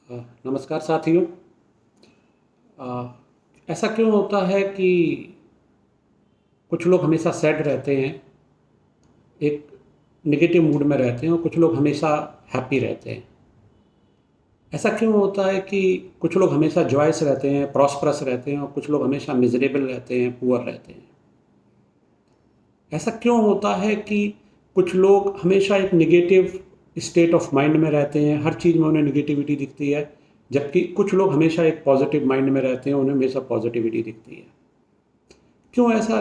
नमस्कार साथियों। अ, ऐसा क्यों होता है कि कुछ लोग हमेशा सैड रहते हैं, एक नेगेटिव मूड में रहते हैं और कुछ लोग हमेशा हैप्पी रहते हैं। ऐसा क्यों होता है कि कुछ लोग हमेशा जॉयस रहते हैं, प्रॉस्परस रहते हैं और कुछ लोग हमेशा मिजरेबल रहते हैं, पुअर रहते हैं। ऐसा क्यों होता है कि कुछ लोग हमेशा एक नेगेटिव स्टेट ऑफ माइंड में रहते हैं, हर चीज़ में उन्हें नेगेटिविटी दिखती है, जबकि कुछ लोग हमेशा एक पॉजिटिव माइंड में रहते हैं, उन्हें हमेशा पॉजिटिविटी दिखती है। क्यों ऐसा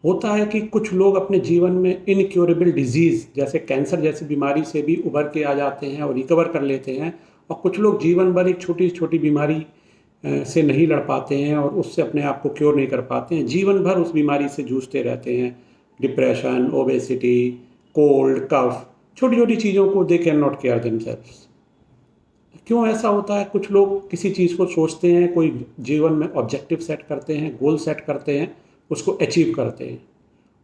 होता है कि कुछ लोग अपने जीवन में इनक्योरेबल डिजीज़ जैसे कैंसर जैसी बीमारी से भी उभर के आ जाते हैं और रिकवर कर लेते हैं, और कुछ लोग जीवन भर एक छोटी छोटी बीमारी से नहीं लड़ पाते हैं और उससे अपने आप को क्योर नहीं कर पाते हैं, जीवन भर उस बीमारी से जूझते रहते हैं। डिप्रेशन, ओबेसिटी, कोल्ड, कफ, छोटी छोटी चीज़ों को they can not care themselves. क्यों ऐसा होता है? कुछ लोग किसी चीज़ को सोचते हैं, कोई जीवन में ऑब्जेक्टिव सेट करते हैं, गोल सेट करते हैं, उसको अचीव करते हैं,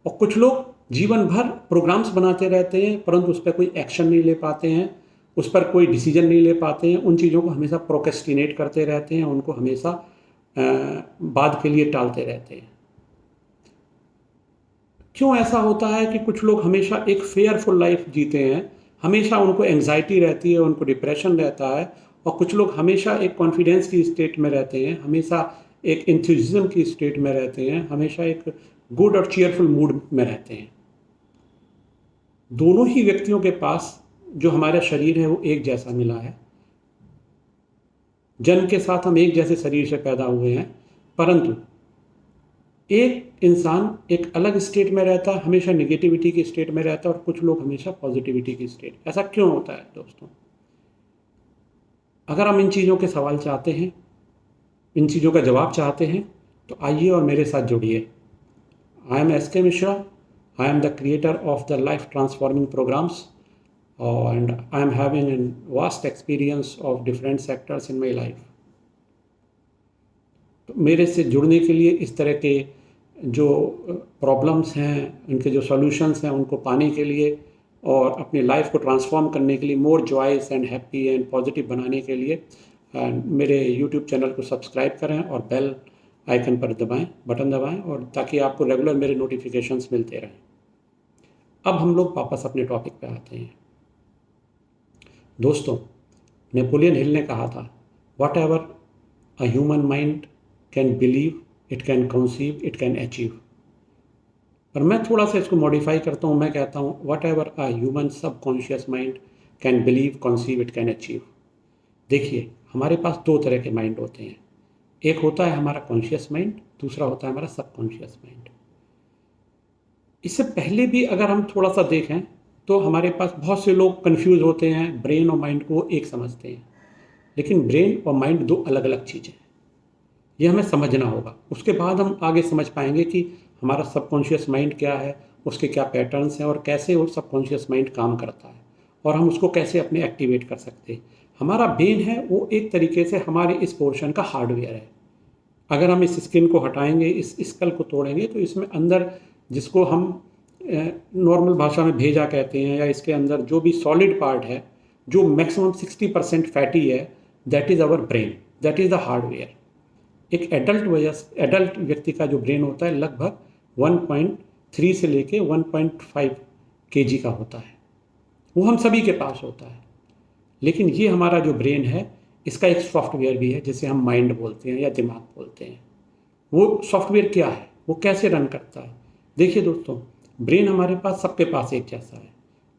और कुछ लोग जीवन भर प्रोग्राम्स बनाते रहते हैं परंतु उस पर कोई एक्शन नहीं ले पाते हैं, उस पर कोई डिसीजन नहीं ले पाते हैं, उन चीज़ों को हमेशा प्रोक्रेस्टिनेट करते रहते हैं, उनको हमेशा बाद के लिए टालते रहते हैं। क्यों ऐसा होता है कि कुछ लोग हमेशा एक फेयरफुल लाइफ जीते हैं, हमेशा उनको एंग्जाइटी रहती है, उनको डिप्रेशन रहता है, और कुछ लोग हमेशा एक कॉन्फिडेंस की स्टेट में रहते हैं, हमेशा एक एंथुसिज्म की स्टेट में रहते हैं, हमेशा एक गुड और चीयरफुल मूड में रहते हैं। दोनों ही व्यक्तियों के पास जो हमारा शरीर है वो एक जैसा मिला है, जन्म के साथ हम एक जैसे शरीर से पैदा हुए हैं, परंतु एक इंसान एक अलग स्टेट में रहता है, हमेशा नेगेटिविटी की स्टेट में रहता है, और कुछ लोग हमेशा पॉजिटिविटी की स्टेट। ऐसा क्यों होता है दोस्तों? अगर हम इन चीज़ों के सवाल चाहते हैं, इन चीज़ों का जवाब चाहते हैं, तो आइए और मेरे साथ जुड़िए। आई am S K Mishra, I am the creator of the life transforming programs, and I am having a vast experience of different sectors in my life. तो मेरे से जुड़ने के लिए, इस तरह के जो प्रॉब्लम्स हैं उनके जो सॉल्यूशंस हैं उनको पाने के लिए और अपनी लाइफ को ट्रांसफॉर्म करने के लिए, more joyous and happy and positive बनाने के लिए मेरे यूट्यूब चैनल को सब्सक्राइब करें और बेल आइकन पर दबाएं, बटन दबाएं, और ताकि आपको रेगुलर मेरे नोटिफिकेशंस मिलते रहें। अब हम लोग वापस अपने टॉपिक पे आते हैं। दोस्तों, नेपोलियन हिल ने कहा था, what ever a human mind can believe, it can conceive, it can achieve. और मैं थोड़ा सा इसको मॉडिफाई करता हूँ, मैं कहता हूँ what ever a human subconscious mind can believe, conceive, it can achieve. देखिए, हमारे पास दो तरह के माइंड होते हैं। एक होता है हमारा कॉन्शियस माइंड, दूसरा होता है हमारा सबकॉन्शियस माइंड। इससे पहले भी अगर हम थोड़ा सा देखें तो हमारे पास बहुत से लोग कंफ्यूज होते हैं, ब्रेन और माइंड को एक समझते हैं, लेकिन ब्रेन और माइंड दो अलग अलग चीज़ें हैं। ये हमें समझना होगा, उसके बाद हम आगे समझ पाएंगे कि हमारा सबकॉन्शियस माइंड क्या है, उसके क्या पैटर्न्स हैं और कैसे वो सबकॉन्शियस माइंड काम करता है, और हम उसको कैसे अपने एक्टिवेट कर सकते हैं। हमारा ब्रेन है वो एक तरीके से हमारे इस पोर्शन का हार्डवेयर है। अगर हम इस स्किन को हटाएंगे, इस स्कल को तोड़ेंगे, तो इसमें अंदर, जिसको हम नॉर्मल भाषा में भेजा कहते हैं, या इसके अंदर जो भी सॉलिड पार्ट है, जो मैक्सिमम 60% फैटी है, that is our brain, that is the hardware. एक एडल्ट व्यक्ति का जो ब्रेन होता है लगभग 1.3 से लेके 1.5 केजी का होता है, वो हम सभी के पास होता है। लेकिन ये हमारा जो ब्रेन है, इसका एक सॉफ्टवेयर भी है जिसे हम माइंड बोलते हैं या दिमाग बोलते हैं। वो सॉफ्टवेयर क्या है, वो कैसे रन करता है? देखिए दोस्तों, ब्रेन हमारे पास, सबके पास एक जैसा है,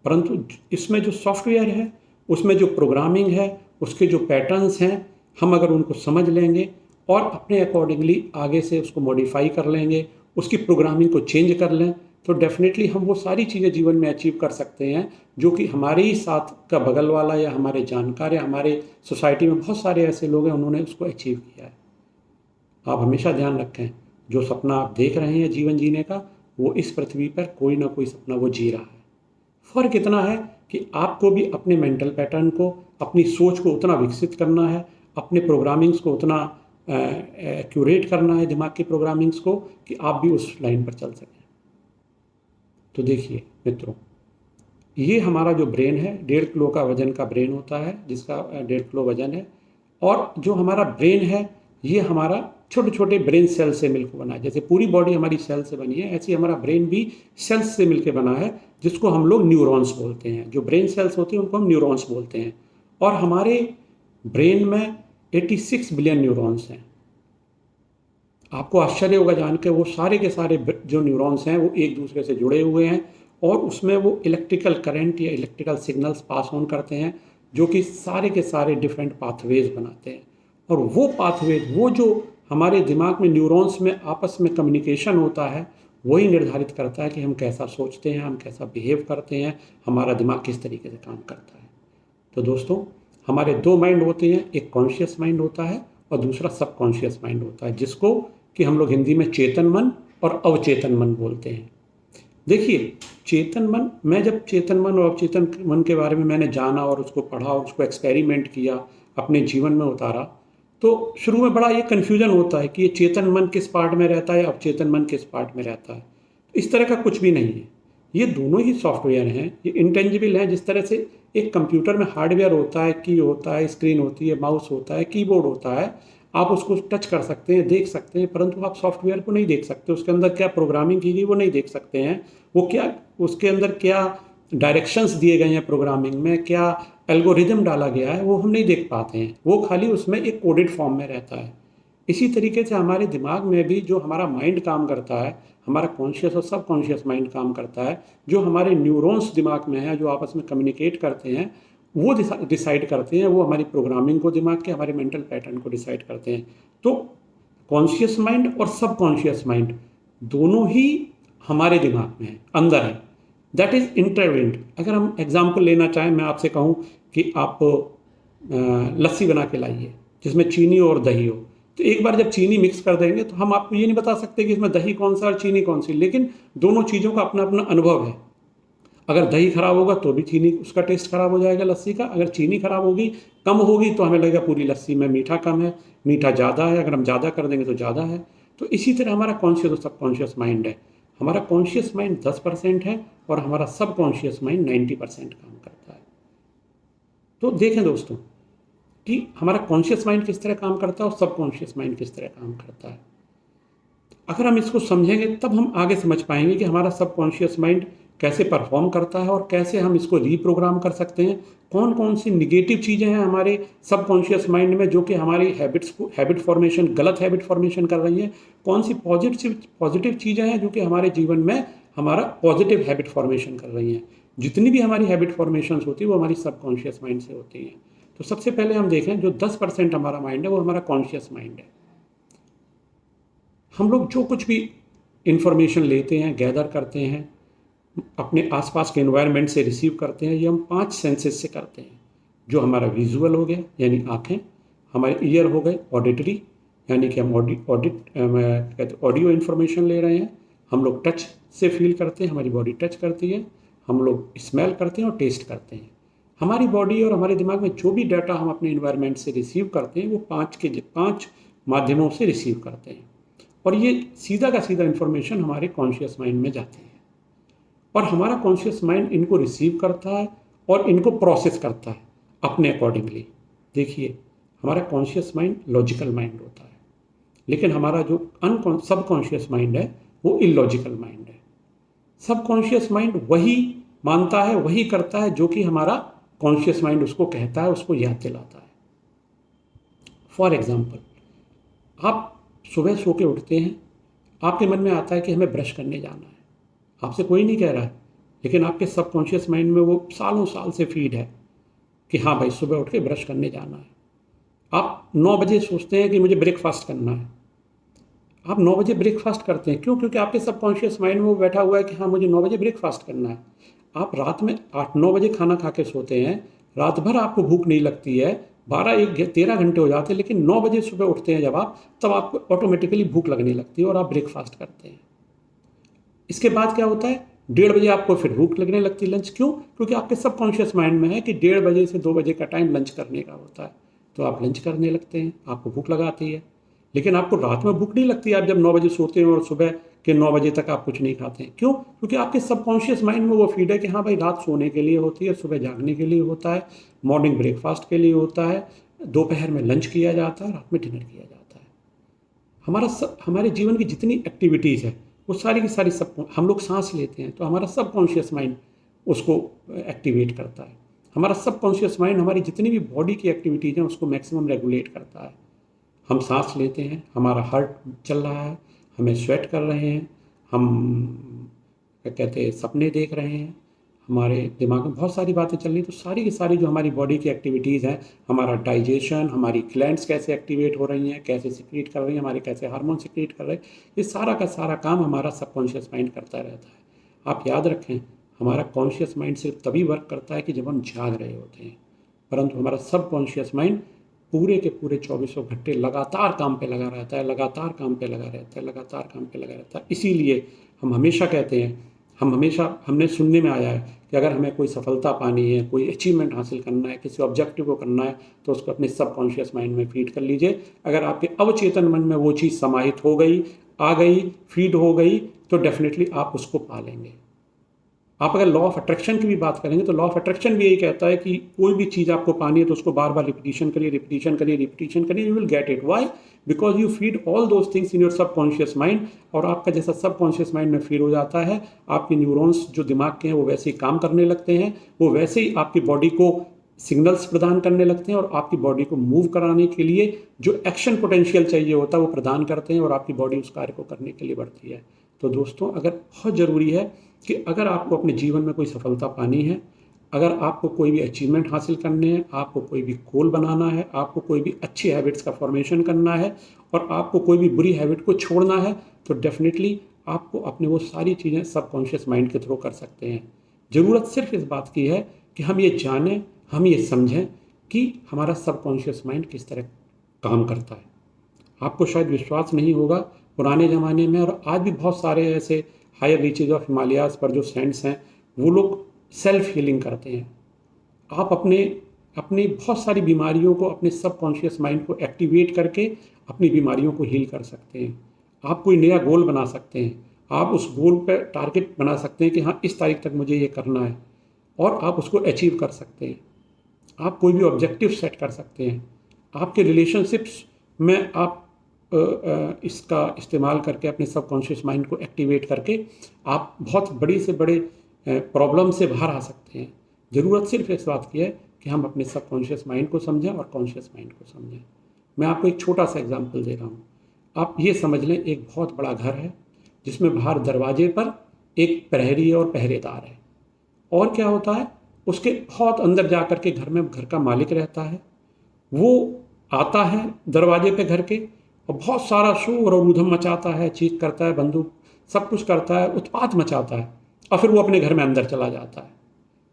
परंतु इसमें जो सॉफ्टवेयर है, उसमें जो प्रोग्रामिंग है, उसके जो पैटर्न्स हैं, हम अगर उनको समझ लेंगे और अपने अकॉर्डिंगली आगे से उसको मॉडिफाई कर लेंगे, उसकी प्रोग्रामिंग को चेंज कर लें, तो डेफिनेटली हम वो सारी चीज़ें जीवन में अचीव कर सकते हैं जो कि हमारे ही साथ का बगल वाला या हमारे जानकार या हमारे सोसाइटी में बहुत सारे ऐसे लोग हैं, उन्होंने उसको अचीव किया है। आप हमेशा ध्यान रखें, जो सपना आप देख रहे हैं जीवन जीने का, वो इस पृथ्वी पर कोई ना कोई सपना वो जी रहा है। फ़र्क इतना है कि आपको भी अपने मेंटल पैटर्न को, अपनी सोच को उतना विकसित करना है, अपने प्रोग्रामिंग्स को उतना एक्यूरेट करना है, दिमाग की प्रोग्रामिंग्स को, कि आप भी उस लाइन पर चल सकें। तो देखिए मित्रों, ये हमारा जो ब्रेन है 1.5 किलो का वजन का ब्रेन होता है, जिसका 1.5 किलो वजन है। और जो हमारा ब्रेन है ये हमारा छोटे छोटे ब्रेन सेल से मिलकर बना है। जैसे पूरी बॉडी हमारी सेल से बनी है, ऐसे ही हमारा ब्रेन भी सेल्स से मिलकर बना है, जिसको हम लोग न्यूरॉन्स बोलते हैं। जो ब्रेन सेल्स होते हैं उनको हम न्यूरॉन्स बोलते हैं। और हमारे ब्रेन में 86 बिलियन न्यूरॉन्स हैं। आपको आश्चर्य होगा जान के, वो सारे के सारे जो न्यूरॉन्स हैं वो एक दूसरे से जुड़े हुए हैं, और उसमें वो इलेक्ट्रिकल करंट या इलेक्ट्रिकल सिग्नल्स पास ऑन करते हैं, जो कि सारे के सारे डिफरेंट पाथवेज बनाते हैं। और वो पाथवेज, वो जो हमारे दिमाग में न्यूरॉन्स में आपस में कम्युनिकेशन होता है, वही निर्धारित करता है कि हम कैसा सोचते हैं, हम कैसा बिहेव करते हैं, हमारा दिमाग किस तरीके से काम करता है। तो दोस्तों, हमारे दो माइंड होते हैं, एक कॉन्शियस माइंड होता है और दूसरा सबकॉन्शियस माइंड होता है, जिसको कि हम लोग हिंदी में चेतन मन और अवचेतन मन बोलते हैं। देखिए, चेतन मन, मैं जब चेतन मन और अवचेतन मन के बारे में मैंने जाना और उसको पढ़ा और उसको एक्सपेरिमेंट किया, अपने जीवन में उतारा, तो शुरू में बड़ा ये कन्फ्यूजन होता है कि ये चेतन मन किस पार्ट में रहता है, अवचेतन मन किस पार्ट में रहता है। इस तरह का कुछ भी नहीं है, ये दोनों ही सॉफ्टवेयर हैं, ये इंटेंजिबल हैं। जिस तरह से एक कंप्यूटर में हार्डवेयर होता है, की होता है, स्क्रीन होती है, माउस होता है, कीबोर्ड होता है, आप उसको टच कर सकते हैं, देख सकते हैं, परंतु आप सॉफ्टवेयर को नहीं देख सकते। उसके अंदर क्या प्रोग्रामिंग की गई वो नहीं देख सकते हैं। वो क्या, उसके अंदर क्या डायरेक्शंस दिए गए हैं प्रोग्रामिंग में, क्या एल्गोरिदम डाला गया है, वो हम नहीं देख पाते हैं। वो खाली उसमें एक कोडेड फॉर्म में रहता है। इसी तरीके से हमारे दिमाग में भी जो हमारा माइंड काम करता है, हमारा कॉन्शियस और सब कॉन्शियस माइंड काम करता है, जो हमारे न्यूरॉन्स दिमाग में है, जो आपस में कम्युनिकेट करते हैं, वो डिसाइड करते हैं, वो हमारी प्रोग्रामिंग को, दिमाग के हमारे मेंटल पैटर्न को डिसाइड करते हैं। तो कॉन्शियस माइंड और सब कॉन्शियस माइंड दोनों ही हमारे दिमाग में है, अंदर है। That is inherent. अगर हम एग्जाम्पल लेना चाहें, मैं आपसे कहूँ कि आप लस्सी बना के लाइए जिसमें चीनी और दही हो, तो एक बार जब चीनी मिक्स कर देंगे तो हम आपको ये नहीं बता सकते कि इसमें दही कौन सा और चीनी कौन सी, लेकिन दोनों चीज़ों का अपना अपना अनुभव है। अगर दही खराब होगा तो भी चीनी, उसका टेस्ट खराब हो जाएगा लस्सी का। अगर चीनी खराब होगी, कम होगी, तो हमें लगेगा पूरी लस्सी में मीठा कम है, मीठा ज़्यादा है। अगर हम ज़्यादा कर देंगे तो ज़्यादा है। तो इसी तरह हमारा कॉन्शियस और सबकॉन्शियस माइंड है। हमारा कॉन्शियस माइंड 10% है और हमारा सबकॉन्शियस माइंड 90% काम करता है। तो देखें दोस्तों कि हमारा कॉन्शियस माइंड किस तरह काम करता है और सबकॉन्शियस माइंड किस तरह काम करता है। अगर हम इसको समझेंगे तब हम आगे समझ पाएंगे कि हमारा सबकॉन्शियस माइंड कैसे परफॉर्म करता है और कैसे हम इसको रीप्रोग्राम कर सकते हैं। कौन कौन सी निगेटिव चीज़ें हैं हमारे सबकॉन्शियस माइंड में जो कि हमारी हैबिट फॉर्मेशन, गलत हैबिट फॉर्मेशन कर रही हैं। कौन सी पॉजिटिव चीज़ें हैं जो कि हमारे जीवन में हमारा पॉजिटिव हैबिट फॉर्मेशन कर रही हैं। जितनी भी हमारी हैबिट फॉर्मेशन होती है वो हमारी सबकॉन्शियस माइंड से होती हैं। तो सबसे पहले हम देखें, जो 10% हमारा माइंड है वो हमारा कॉन्शियस माइंड है। हम लोग जो कुछ भी इंफॉर्मेशन लेते हैं, गैदर करते हैं, अपने आसपास के एनवायरनमेंट से रिसीव करते हैं, ये हम 5 सेंसेस से करते हैं। जो हमारा विजुअल हो गया यानी आँखें, हमारे ईयर हो गए ऑडिटरी यानी कि हम ऑडियो इन्फॉर्मेशन ले रहे हैं। हम लोग टच से फील करते हैं, हमारी बॉडी टच करती है। हम लोग स्मेल करते हैं और टेस्ट करते हैं। हमारी बॉडी और हमारे दिमाग में जो भी डाटा हम अपने इन्वायरमेंट से रिसीव करते हैं वो 5 माध्यमों से रिसीव करते हैं, और ये सीधा का सीधा इन्फॉर्मेशन हमारे कॉन्शियस माइंड में जाती है। और हमारा कॉन्शियस माइंड इनको रिसीव करता है और इनको प्रोसेस करता है अपने अकॉर्डिंगली। देखिए, हमारा कॉन्शियस माइंड लॉजिकल माइंड होता है, लेकिन हमारा जो सबकॉन्शियस माइंड है वो इलॉजिकल माइंड है। सबकॉन्शियस माइंड वही मानता है, वही करता है जो कि हमारा कॉन्शियस माइंड उसको कहता है, उसको याद दिलाता है। फॉर एग्जाम्पल, आप सुबह सो के उठते हैं, आपके मन में आता है कि हमें ब्रश करने जाना है। आपसे कोई नहीं कह रहा है, लेकिन आपके सबकॉन्शियस माइंड में वो सालों साल से फीड है कि हाँ भाई, सुबह उठ के ब्रश करने जाना है। आप 9 बजे सोचते हैं कि मुझे ब्रेकफास्ट करना है। आप 9 बजे ब्रेकफास्ट करते हैं, क्यों? क्योंकि आपके सबकॉन्शियस माइंड में वो बैठा हुआ है कि हाँ, मुझे 9 बजे ब्रेकफास्ट करना है। आप रात में 8-9 बजे खाना खा के सोते हैं, रात भर आपको भूख नहीं लगती है, 13 घंटे हो जाते हैं, लेकिन 9 बजे सुबह उठते हैं जब आप, तब आपको ऑटोमेटिकली भूख लगने लगती है और आप ब्रेकफास्ट करते हैं। इसके बाद क्या होता है, 1:30 बजे आपको फिर भूख लगने लगती है, लंच। क्यों? क्योंकि आपके सबकॉन्शियस माइंड में है कि 1:30 बजे से 2 बजे का टाइम लंच करने का होता है, तो आप लंच करने लगते हैं, आपको भूख लगाती है। लेकिन आपको रात में भूख नहीं लगती आप जब 9 बजे सोते हैं और सुबह के 9 बजे तक आप कुछ नहीं खाते हैं। क्यों? क्योंकि आपके सबकॉन्शियस माइंड में वो फीड है कि हाँ भाई, रात सोने के लिए होती है, सुबह जागने के लिए होता है, मॉर्निंग ब्रेकफास्ट के लिए होता है, दोपहर में लंच किया जाता है, रात में डिनर किया जाता है। हमारे जीवन की जितनी एक्टिविटीज़ है वो सारी की सारी सब, हम लोग सांस लेते हैं तो हमारा सबकॉन्शियस माइंड उसको एक्टिवेट करता है। हमारा सबकॉन्शियस माइंड हमारी जितनी भी बॉडी की एक्टिविटीज़ हैं उसको मैक्सिमम रेगुलेट करता है। हम सांस लेते हैं, हमारा हार्ट चल रहा है, हमें स्वेट कर रहे हैं, हम क्या कहते हैं सपने देख रहे हैं, हमारे दिमाग में बहुत सारी बातें चल रही हैं। तो सारी की सारी जो हमारी बॉडी की एक्टिविटीज़ हैं, हमारा डाइजेशन, हमारी ग्लैंड्स कैसे एक्टिवेट हो रही हैं, कैसे सिक्रीट कर रही हैं, हमारे कैसे हार्मोन सिक्रीट कर रहे हैं, ये सारा का सारा काम हमारा सबकॉन्शियस माइंड करता रहता है। आप याद रखें, हमारा कॉन्शियस माइंड सिर्फ तभी वर्क करता है कि जब हम जाग रहे होते हैं, परंतु हमारा सबकॉन्शियस माइंड पूरे के पूरे 24 घंटे लगातार काम पे लगा रहता है, लगातार काम पे लगा रहता है, लगातार काम पे लगा रहता है। इसीलिए हम हमेशा कहते हैं, हमने सुनने में आया है कि अगर हमें कोई सफलता पानी है, कोई अचीवमेंट हासिल करना है, किसी ऑब्जेक्टिव को करना है, तो उसको अपने सबकॉन्शियस माइंड में फीड कर लीजिए। अगर आपके अवचेतन मन में वो चीज़ समाहित हो गई, आ गई, फीड हो गई, तो डेफिनेटली आप उसको पा लेंगे। आप अगर लॉ ऑफ अट्रैक्शन की भी बात करेंगे तो लॉ ऑफ अट्रैक्शन भी यही कहता है कि कोई भी चीज़ आपको पानी है तो उसको बार बार रिपीटिशन करिए, रिपीटिशन करिए, रिपीटिशन करिए, you will get it. Why? Because you feed all those things in your subconscious mind. और आपका जैसा सबकॉन्शियस माइंड में फीड हो जाता है, आपके न्यूरॉन्स जो दिमाग के हैं वो वैसे ही काम करने लगते हैं, वो वैसे ही आपकी बॉडी को सिग्नल्स प्रदान करने लगते हैं और आपकी बॉडी को मूव कराने के लिए जो एक्शन पोटेंशियल चाहिए होता है वो प्रदान करते हैं और आपकी बॉडी उस कार्य को करने के लिए बढ़ती है। तो दोस्तों, अगर बहुत ज़रूरी है कि अगर आपको अपने जीवन में कोई सफलता पानी है, अगर आपको कोई भी अचीवमेंट हासिल करने हैं, आपको कोई भी गोल बनाना है, आपको कोई भी अच्छी हैबिट्स का फॉर्मेशन करना है और आपको कोई भी बुरी हैबिट को छोड़ना है, तो डेफिनेटली आपको अपने वो सारी चीज़ें सबकॉन्शियस माइंड के थ्रू कर सकते हैं। ज़रूरत सिर्फ इस बात की है कि हम ये जानें, हम ये समझें कि हमारा सबकॉन्शियस माइंड किस तरह काम करता है। आपको शायद विश्वास नहीं होगा, पुराने ज़माने में और आज भी बहुत सारे ऐसे हायर रीचेज ऑफ हिमालयाज़ पर जो सेंट्स हैं, वो लोग सेल्फ हीलिंग करते हैं। आप अपनी बहुत सारी बीमारियों को अपने सबकॉन्शियस माइंड को एक्टिवेट करके अपनी बीमारियों को हील कर सकते हैं। आप कोई नया गोल बना सकते हैं, आप उस गोल पर टारगेट बना सकते हैं कि हाँ, इस तारीख तक मुझे ये करना है, और आप उसको अचीव कर सकते हैं। आप कोई भी ऑब्जेक्टिव सेट कर सकते हैं। आपके रिलेशनशिप्स में आप इसका इस्तेमाल करके अपने सबकॉन्शियस माइंड को एक्टिवेट करके आप बहुत बड़ी से बड़े प्रॉब्लम से बाहर आ सकते हैं। ज़रूरत सिर्फ इस बात की है कि हम अपने सबकॉन्शियस माइंड को समझें और कॉन्शियस माइंड को समझें। मैं आपको एक छोटा सा एग्जांपल दे रहा हूँ। आप ये समझ लें, एक बहुत बड़ा घर है जिसमें बाहर दरवाजे पर एक प्रहरी है और पहरेदार है। और क्या होता है, उसके बहुत अंदर जा कर के घर में घर का मालिक रहता है। वो आता है दरवाजे पे घर के और बहुत सारा शोर और ऊधम मचाता है, चीख करता है, बंदूक सब कुछ करता है, उत्पात मचाता है, और फिर वो अपने घर में अंदर चला जाता है।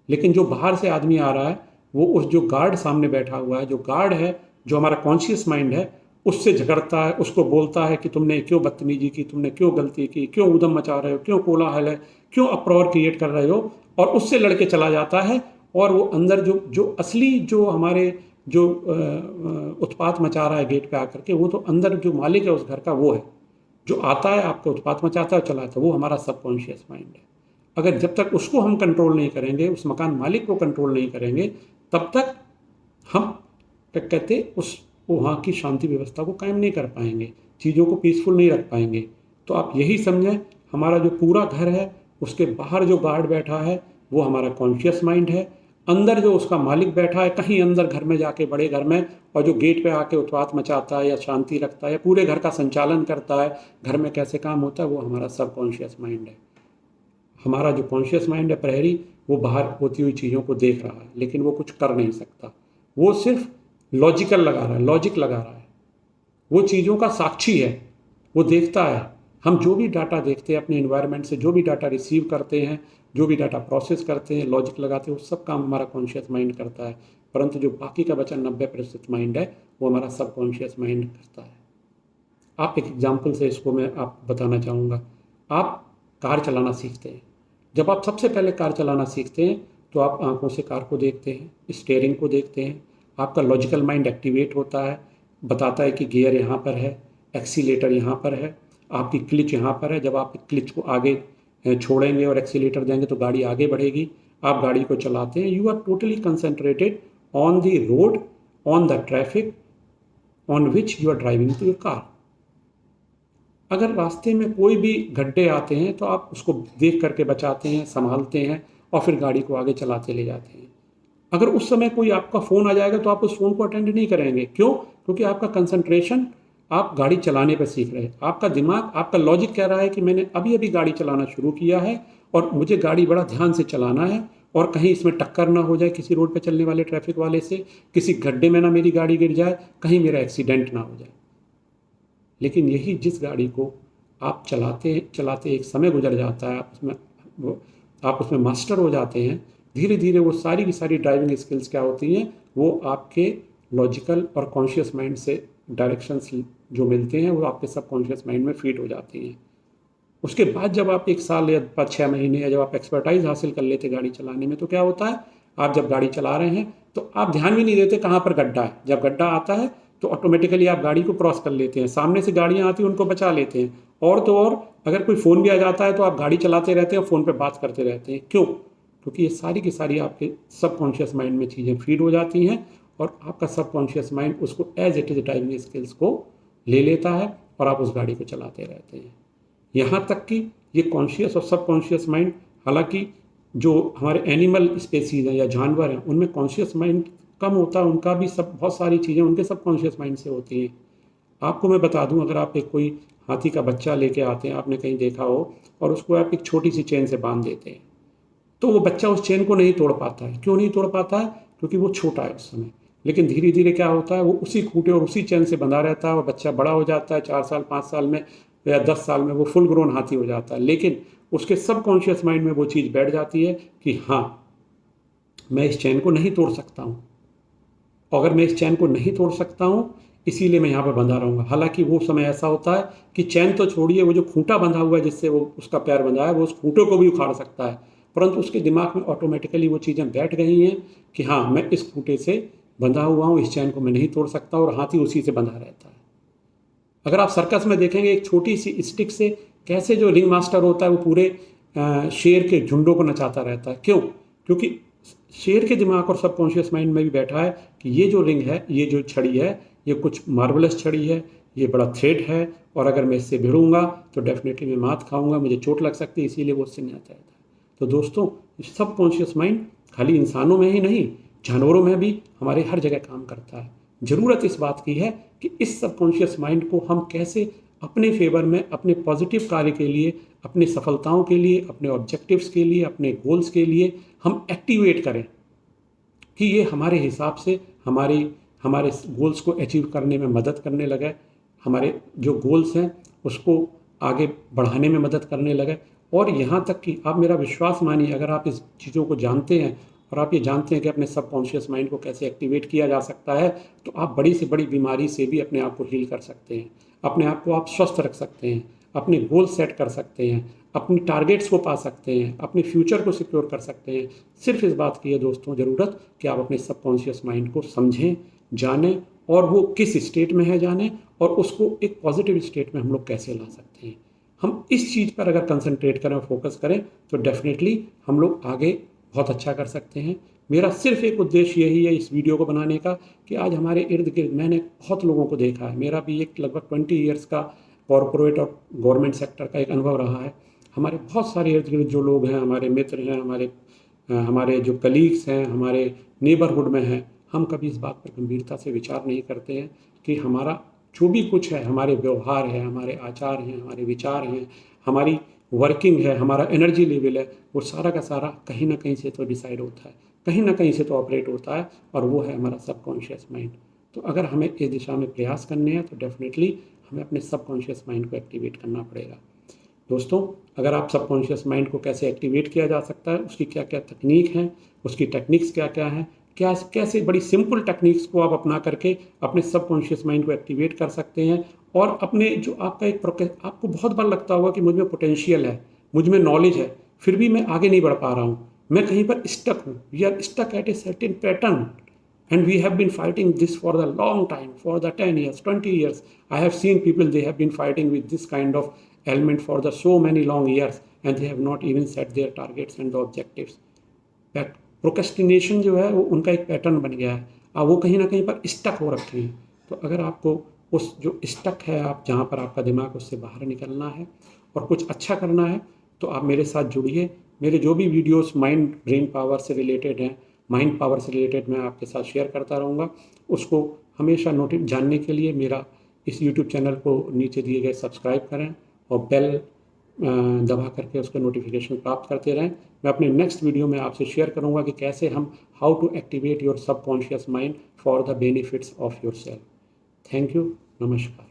लेकिन जो बाहर से आदमी आ रहा है, वो उस जो गार्ड सामने बैठा हुआ है, जो गार्ड है, जो हमारा कॉन्शियस माइंड है, उससे झगड़ता है, उसको बोलता है कि तुमने क्यों बदतमीजी की, तुमने क्यों गलती की, क्यों ऊधम मचा रहे हो, क्यों कोलाहल है, क्यों अप्रोर क्रिएट कर रहे हो, और उससे लड़के चला जाता है। और वो अंदर जो असली जो हमारे जो उत्पात मचा रहा है गेट पे आकर के, वो तो अंदर जो मालिक है उस घर का वो है, जो आता है आपको उत्पात मचाता है, चलाता है, वो हमारा सबकॉन्शियस माइंड है। अगर जब तक उसको हम कंट्रोल नहीं करेंगे, उस मकान मालिक को कंट्रोल नहीं करेंगे, तब तक हम क्या कहते उस वहाँ की शांति व्यवस्था को कायम नहीं कर पाएंगे, चीज़ों को पीसफुल नहीं रख पाएंगे। तो आप यही समझें, हमारा जो पूरा घर है उसके बाहर जो गार्ड बैठा है वो हमारा कॉन्शियस माइंड है, अंदर जो उसका मालिक बैठा है कहीं अंदर घर में जाके, बड़े घर में, और जो गेट पे आके उत्पात मचाता है या शांति रखता है या पूरे घर का संचालन करता है, घर में कैसे काम होता है, वो हमारा सबकॉन्शियस माइंड है। हमारा जो कॉन्शियस माइंड है प्रहरी, वो बाहर होती हुई चीज़ों को देख रहा है, लेकिन वो कुछ कर नहीं सकता। वो सिर्फ लॉजिकल लगा रहा है, लॉजिक लगा रहा है। वो चीज़ों का साक्षी है, वो देखता है। हम जो भी डाटा देखते हैं अपने इन्वायरमेंट से, जो भी डाटा रिसीव करते हैं, जो भी डाटा प्रोसेस करते हैं, लॉजिक लगाते हैं, वो सब काम हमारा कॉन्शियस माइंड करता है। परंतु जो बाकी का बचा 90% माइंड है, वो हमारा सबकॉन्शियस माइंड करता है। आप एक एग्जाम्पल से इसको मैं आपको बताना चाहूँगा। आप कार चलाना सीखते हैं। जब आप सबसे पहले कार चलाना सीखते हैं तो आप आंखों से कार को देखते हैं, स्टीयरिंग को देखते हैं, आपका लॉजिकल माइंड एक्टिवेट होता है, बताता है कि गियर यहाँ पर है, एक्सीलेटर यहाँ पर है, आपकी क्लिच यहाँ पर है। जब आप क्लिच को आगे छोड़ेंगे और एक्सीलेटर देंगे तो गाड़ी आगे बढ़ेगी। आप गाड़ी को चलाते हैं, you are totally concentrated on the road, on the traffic on which you are driving to your car. अगर रास्ते में कोई भी गड्ढे आते हैं तो आप उसको देख करके बचाते हैं, संभालते हैं और फिर गाड़ी को आगे चलाते ले जाते हैं। अगर उस समय कोई आपका फ़ोन आ जाएगा तो आप उस फ़ोन को अटेंड नहीं करेंगे। क्यों? क्योंकि आपका कंसंट्रेशन आप गाड़ी चलाने पर सीख रहे हैं। आपका दिमाग, आपका लॉजिक कह रहा है कि मैंने अभी अभी गाड़ी चलाना शुरू किया है और मुझे गाड़ी बड़ा ध्यान से चलाना है और कहीं इसमें टक्कर ना हो जाए किसी रोड पर चलने वाले ट्रैफिक वाले से, किसी गड्ढे में ना मेरी गाड़ी गिर जाए, कहीं मेरा एक्सीडेंट ना हो जाए। लेकिन यही जिस गाड़ी को आप चलाते चलाते एक समय गुजर जाता है, आप उसमें मास्टर हो जाते हैं, धीरे धीरे वो सारी की सारी ड्राइविंग स्किल्स क्या होती हैं, वो आपके लॉजिकल और कॉन्शियस माइंड से डायरेक्शंस जो मिलते हैं वो आपके सबकॉन्शियस माइंड में फीड हो जाती हैं। उसके बाद जब आप 1 साल या 6 महीने या जब आप एक्सपर्टाइज हासिल कर लेते गाड़ी चलाने में, तो क्या होता है, आप जब गाड़ी चला रहे हैं तो आप ध्यान भी नहीं देते कहाँ पर गड्ढा है। जब गड्ढा आता है तो ऑटोमेटिकली आप गाड़ी को क्रॉस कर लेते हैं, सामने से गाड़ियाँ आती हैं उनको बचा लेते हैं। और तो और अगर कोई फ़ोन भी आ जाता है तो आप गाड़ी चलाते रहते हैं और फ़ोन पर बात करते रहते हैं। क्यों? क्योंकि ये सारी की सारी आपके सबकॉन्शियस माइंड में चीज़ें फीड हो जाती हैं और आपका सबकॉन्शियस माइंड उसको as it is driving skills को ले लेता है और आप उस गाड़ी को चलाते रहते हैं। यहाँ तक कि ये कॉन्शियस और सबकॉन्शियस माइंड, हालांकि जो हमारे एनिमल स्पेसीज हैं या जानवर हैं उनमें कॉन्शियस माइंड कम होता है, उनका भी सब बहुत सारी चीज़ें उनके सबकॉन्शियस माइंड से होती हैं। आपको मैं बता दूं, अगर आप एक कोई हाथी का बच्चा लेके आते हैं, आपने कहीं देखा हो, और उसको आप एक छोटी सी चेन से बांध देते हैं तो वो बच्चा उस चेन को नहीं तोड़ पाता है। क्यों नहीं तोड़ पाता है? क्योंकि वो छोटा है उस समय। लेकिन धीरे धीरे क्या होता है, वो उसी खूंटे और उसी चेन से बंधा रहता है और बच्चा बड़ा हो जाता है, 4 साल 5 साल में या 10 साल में वो फुल ग्रोन हाथी हो जाता है। लेकिन उसके सबकॉन्शियस माइंड में वो चीज़ बैठ जाती है कि हाँ, मैं इस चैन को नहीं तोड़ सकता हूँ। अगर मैं इस चैन को नहीं तोड़ सकता हूँ इसीलिए मैं यहाँ पर बंधा रहूँगा। हालांकि वो समय ऐसा होता है कि चैन तो छोड़िए, वो जो खूंटा बंधा हुआ है जिससे वो उसका पैर बंधा है, वो उस खूंटे को भी उखाड़ सकता है, परंतु उसके दिमाग में ऑटोमेटिकली वो चीज़ें बैठ गई हैं कि हाँ, मैं इस खूंटे से बंधा हुआ हूँ, इस चैन को मैं नहीं तोड़ सकता, और हाथी उसी से बंधा रहता है। अगर आप सर्कस में देखेंगे, एक छोटी सी स्टिक से कैसे जो रिंग मास्टर होता है वो पूरे शेर के झुंडों को नचाता रहता है। क्यों? क्योंकि शेर के दिमाग और सबकॉन्शियस माइंड में भी बैठा है कि ये जो रिंग है, ये जो छड़ी है, ये कुछ मार्वलस छड़ी है, ये बड़ा थ्रेट है, और अगर मैं इससे भिड़ूंगा तो डेफिनेटली मैं मात खाऊंगा, मुझे चोट लग सकती है, इसीलिए वो उससे नहीं आता है। तो दोस्तों, सबकॉन्शियस माइंड खाली इंसानों में ही नहीं, जानवरों में भी हमारे हर जगह काम करता है। ज़रूरत इस बात की है कि इस सबकॉन्शियस माइंड को हम कैसे अपने फेवर में, अपने पॉजिटिव कार्य के लिए, अपनी सफलताओं के लिए, अपने ऑब्जेक्टिव्स के लिए, अपने गोल्स के लिए हम एक्टिवेट करें कि ये हमारे हिसाब से हमारे गोल्स को अचीव करने में मदद करने लगे, हमारे जो गोल्स हैं उसको आगे बढ़ाने में मदद करने लगे। और यहाँ तक कि आप मेरा विश्वास मानिए, अगर आप इस चीज़ों को जानते हैं और आप ये जानते हैं कि अपने सबकॉन्शियस माइंड को कैसे एक्टिवेट किया जा सकता है, तो आप बड़ी से बड़ी बीमारी से भी अपने आप को हील कर सकते हैं, अपने आप को आप स्वस्थ रख सकते हैं, अपने गोल सेट कर सकते हैं, अपनी टारगेट्स को पा सकते हैं, अपने फ्यूचर को सिक्योर कर सकते हैं। सिर्फ इस बात की है दोस्तों ज़रूरत कि आप अपने सबकॉन्शियस माइंड को समझें, जानें, और वो किस स्टेट में है जानें, और उसको एक पॉजिटिव स्टेट में हम लोग कैसे ला सकते हैं। हम इस चीज़ पर अगर कंसंट्रेट करें और फोकस करें तो डेफिनेटली हम लोग आगे बहुत अच्छा कर सकते हैं। मेरा सिर्फ एक उद्देश्य यही है इस वीडियो को बनाने का कि आज हमारे इर्द गिर्द मैंने बहुत लोगों को देखा है, मेरा भी एक लगभग 20 ईयर्स का कॉरपोरेट और गवर्नमेंट सेक्टर का एक अनुभव रहा है। हमारे बहुत सारे इर्द गिर्द जो लोग हैं, हमारे मित्र हैं, हमारे जो कलीग्स हैं, हमारे नेबरहुड में हैं, हम कभी इस बात पर गंभीरता से विचार नहीं करते हैं कि हमारा जो भी कुछ है, हमारे व्यवहार है, हमारे आचार हैं, हमारे विचार हैं, हमारी वर्किंग है, हमारा एनर्जी लेवल है, वो सारा का सारा कहीं ना कहीं से तो डिसाइड होता है, कहीं ना कहीं से तो ऑपरेट होता है, और वो है हमारा सबकॉन्शियस माइंड। तो अगर हमें इस दिशा में प्रयास करने हैं तो डेफिनेटली हमें अपने सबकॉन्शियस माइंड को एक्टिवेट करना पड़ेगा। दोस्तों, अगर आप सबकॉन्शियस माइंड को कैसे एक्टिवेट किया जा सकता है, उसकी क्या क्या तकनीक हैं, उसकी टेक्निक्स क्या क्या हैं, कैसे बड़ी सिंपल टेक्निक्स को आप अपना करके अपने सबकॉन्शियस माइंड को एक्टिवेट कर सकते हैं, और अपने जो आपका आपको बहुत बार लगता होगा कि मुझ में पोटेंशियल है, मुझ में नॉलेज है, फिर भी मैं आगे नहीं बढ़ पा रहा हूँ, मैं कहीं पर स्टक हूँ, we are stuck at a certain pattern, And we have been fighting this for the long time, for the 10 years, 20 years. I have seen people, they have been fighting with this kind of element for the so many long years, and they have not even set their targets and the objectives. Procrastination जो है वो उनका एक pattern बन गया है, अब वो कहीं ना कहीं पर स्टक हो रखे हैं। तो अगर आपको उस जो स्टक है, आप जहाँ पर आपका दिमाग उससे बाहर निकलना है और कुछ अच्छा करना है, तो आप मेरे साथ जुड़िए। मेरे जो भी वीडियोस माइंड ब्रेन पावर से रिलेटेड हैं, माइंड पावर से रिलेटेड, मैं आपके साथ शेयर करता रहूँगा। उसको हमेशा जानने के लिए मेरा इस यूट्यूब चैनल को नीचे दिए गए सब्सक्राइब करें और बेल दबा करके उसका नोटिफिकेशन प्राप्त करते रहें। मैं अपने नेक्स्ट वीडियो में आपसे शेयर करूंगा कि कैसे हम how to activate your subconscious mind for the benefits of your self. Thank you, नमस्कार।